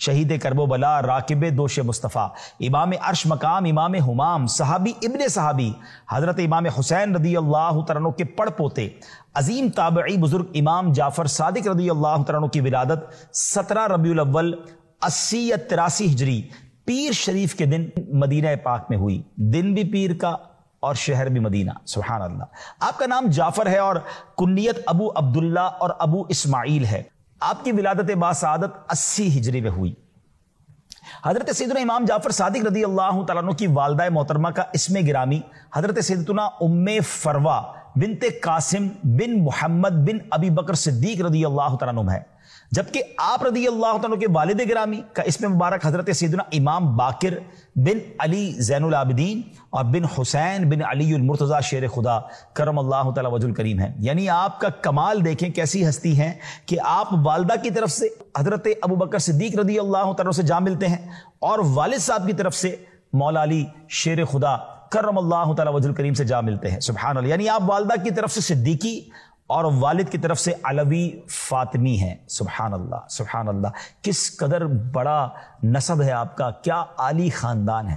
شہید کربلا، راکب دوش مصطفیٰ، امام عرش مقام، امام ہمام، صحابی ابن صحابی حضرت امام حسین رضی اللہ تعالیٰ عنہ کے پڑ پوتے، عظیم تابعی بزرگ امام جعفر صادق رضی اللہ تعالیٰ عنہ کی ولادت 17 ربیع الاول 80 یا 83 ہجری پیر شریف کے دن مدینہ پاک میں ہوئی۔ دن بھی پیر کا اور شہر بھی مدینہ، سبحان اللہ۔ آپ کا نام جعفر ہے اور کنیت ابو عبداللہ اور ابو اسماعیل ہے۔ آپ کی ولادت باسعادت 80 ہجری میں ہوئی۔ حضرت سیدنا امام جعفر صادق رضی اللہ تعالیٰ عنہ کی والدہ محترمہ کا اسم گرامی حضرت سیدتنا ام فروہ بنت قاسم بن محمد بن ابی بکر صدیق رضی اللہ تعالیٰ عنہ ہے، جبکہ آپ رضی اللہ تعالیٰ عنہ کے والد گرامی کا اسم مبارک حضرت سیدنا امام باقر بن علی زین العابدین اور بن حسین بن علی المرتضی شیر خدا کرم اللہ تعالیٰ وجہ الکریم ہے۔ یعنی آپ کا کمال دیکھیں کیسی ہستی ہیں کہ آپ والدہ کی طرف سے حضرت ابو بکر صدیق رضی اللہ تعالیٰ سے جا ملتے ہیں اور والد صاحب کی طرف سے مولا علی شیر خدا کرم اللہ تعالیٰ وجہ الکریم سے جا ملتے ہیں، سبحان اللہ۔ یعنی آپ والدہ کی طرف سے صدیقی اور والد کی طرف سے علوی فاطمی ہیں، سبحان اللہ سبحان اللہ۔ کس قدر بڑا نسب ہے آپ کا، کیا عالی خاندان ہے۔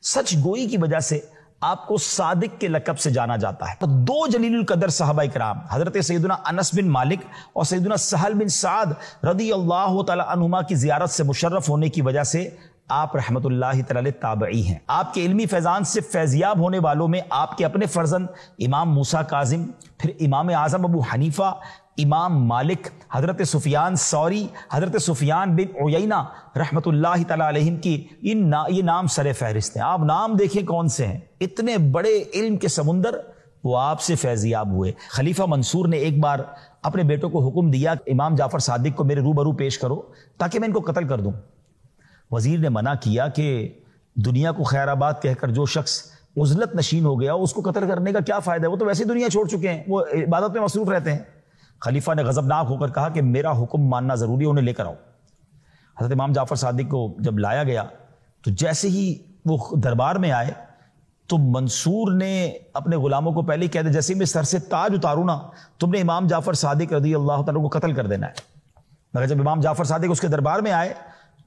سچ گوئی کی وجہ سے آپ کو صادق کے لقب سے جانا جاتا ہے۔ دو جلیل القدر صحابہ کرام حضرت سیدنا انس بن مالک اور سیدنا سہل بن سعد رضی اللہ تعالی عنہما کی زیارت سے مشرف ہونے کی وجہ سے آپ رحمت اللہ تعالی تابعی ہیں۔ آپ کے علمی فیضان سے فیضیاب ہونے والوں میں آپ کے اپنے فرزند امام موسیٰ کاظم، پھر امام اعظم ابو حنیفہ، امام مالک، حضرت سفیان ثوری، حضرت سفیان بن عیینہ رحمت اللہ تعالی علیہم کی یہ نام سر فہرست ہیں۔ آپ نام دیکھیں کون سے ہیں، اتنے بڑے علم کے سمندر وہ آپ سے فیضیاب ہوئے۔ خلیفہ منصور نے ایک بار اپنے بیٹوں کو حکم دیا کہ امام جعفر صادق کو میرے روبرو پیش کرو تاکہ میں ان کو قتل کر دوں۔ وزیر نے منع کیا کہ دنیا کو خیر آباد کہہ کر جو شخص عزلت نشین ہو گیا اس کو قتل کرنے کا کیا فائدہ ہے، وہ تو ویسے دنیا چھوڑ چکے ہیں، وہ عبادت میں مصروف رہتے ہیں۔ خلیفہ نے غضبناک ہو کر کہا کہ میرا حکم ماننا ضروری ہے، انہیں لے کر آؤ۔ حضرت امام جعفر صادق کو جب لایا گیا تو جیسے ہی وہ دربار میں آئے تو منصور نے اپنے غلاموں کو پہلے کہہ دیا جیسے میں سر سے تاج اتاروں نا تم نے امام جعفر صادق رضی اللہ تعالیٰ کو قتل کر دینا ہے۔ مگر جب امام جعفر صادق اس کے دربار میں آئے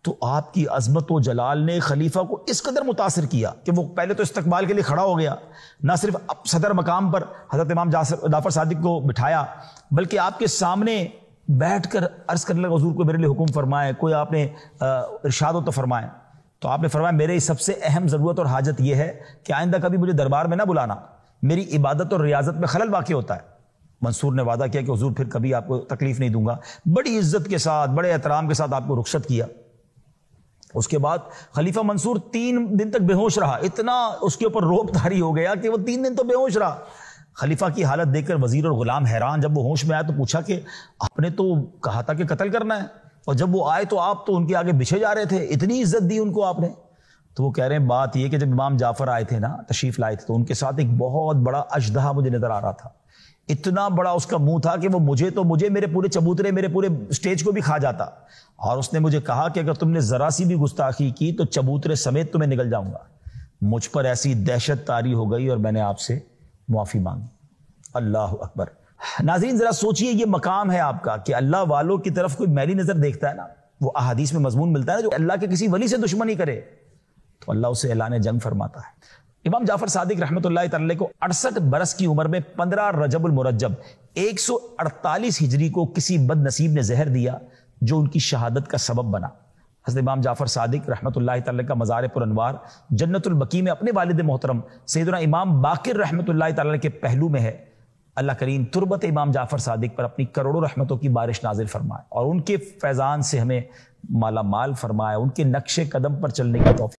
تو آپ کی عظمت و جلال نے خلیفہ کو اس قدر متاثر کیا کہ وہ پہلے تو استقبال کے لیے کھڑا ہو گیا، نہ صرف صدر مقام پر حضرت امام جعفر صادق کو بٹھایا بلکہ آپ کے سامنے بیٹھ کر عرض کرنے لگا حضور کو میرے لیے حکم فرمائے، کوئی آپ نے ارشاد ہو تو فرمائے۔ تو آپ نے فرمایا میرے سب سے اہم ضرورت اور حاجت یہ ہے کہ آئندہ کبھی مجھے دربار میں نہ بلانا، میری عبادت اور ریاضت میں خلل واقع ہوتا ہے۔ منصور نے وعدہ کیا کہ حضور پھر کبھی آپ کو تکلیف نہیں دوں گا، بڑی عزت کے ساتھ بڑے احترام کے ساتھ آپ کو رخصت کیا۔ اس کے بعد خلیفہ منصور 3 دن تک بے ہوش رہا، اتنا اس کے اوپر روب طاری ہو گیا کہ وہ 3 دن تو بے ہوش رہا۔ خلیفہ کی حالت دیکھ کر وزیر اور غلام حیران، جب وہ ہوش میں آیا تو پوچھا کہ آپ نے تو کہا تھا کہ قتل کرنا ہے اور جب وہ آئے تو آپ تو ان کے آگے بچھے جا رہے تھے، اتنی عزت دی ان کو آپ نے۔ تو وہ کہہ رہے ہیں بات یہ کہ جب امام جعفر آئے تھے نا، تشریف لائے تھے، تو ان کے ساتھ ایک بہت بڑا اژدہا مجھے نظر آ رہا تھا، اتنا بڑا اس کا منہ تھا کہ وہ مجھے میرے پورے چبوترے میرے پورے اسٹیج کو بھی کھا جاتا، اور اس نے مجھے کہا کہ اگر تم نے ذرا سی بھی گستاخی کی تو چبوترے سمیت تمہیں نگل جاؤں گا۔ مجھ پر ایسی دہشت طاری ہو گئی اور میں نے آپ سے معافی مانگی۔ اللہ اکبر۔ ناظرین ذرا سوچئے یہ مقام ہے آپ کا کہ اللہ والوں کی طرف کوئی میلی نظر دیکھتا ہے نا، وہ احادیث میں مضمون ملتا ہے نا، جو اللہ کے کسی ولی سے دشمنی کرے تو اللہ اسے اعلان جنگ فرماتا ہے۔ امام جعفر صادق رحمت اللہ تعالی کو 68 برس کی عمر میں 15 رجب المرجب 148 ہجری کو کسی بد نصیب نے زہر دیا جو ان کی شہادت کا سبب بنا۔ حضرت امام جعفر صادق رحمت اللہ تعالی کا مزار پر انوار جنت البقیع میں اپنے والد محترم سیدنا امام باقر رحمت اللہ تعالی کے پہلو میں ہے۔ اللہ کریم تربت امام جعفر صادق پر اپنی کروڑوں رحمتوں کی بارش نازل فرمائے اور ان کے فیضان سے ہمیں مالا مال فرمائے، ان کے نقش قدم پر چلنے کی توفیق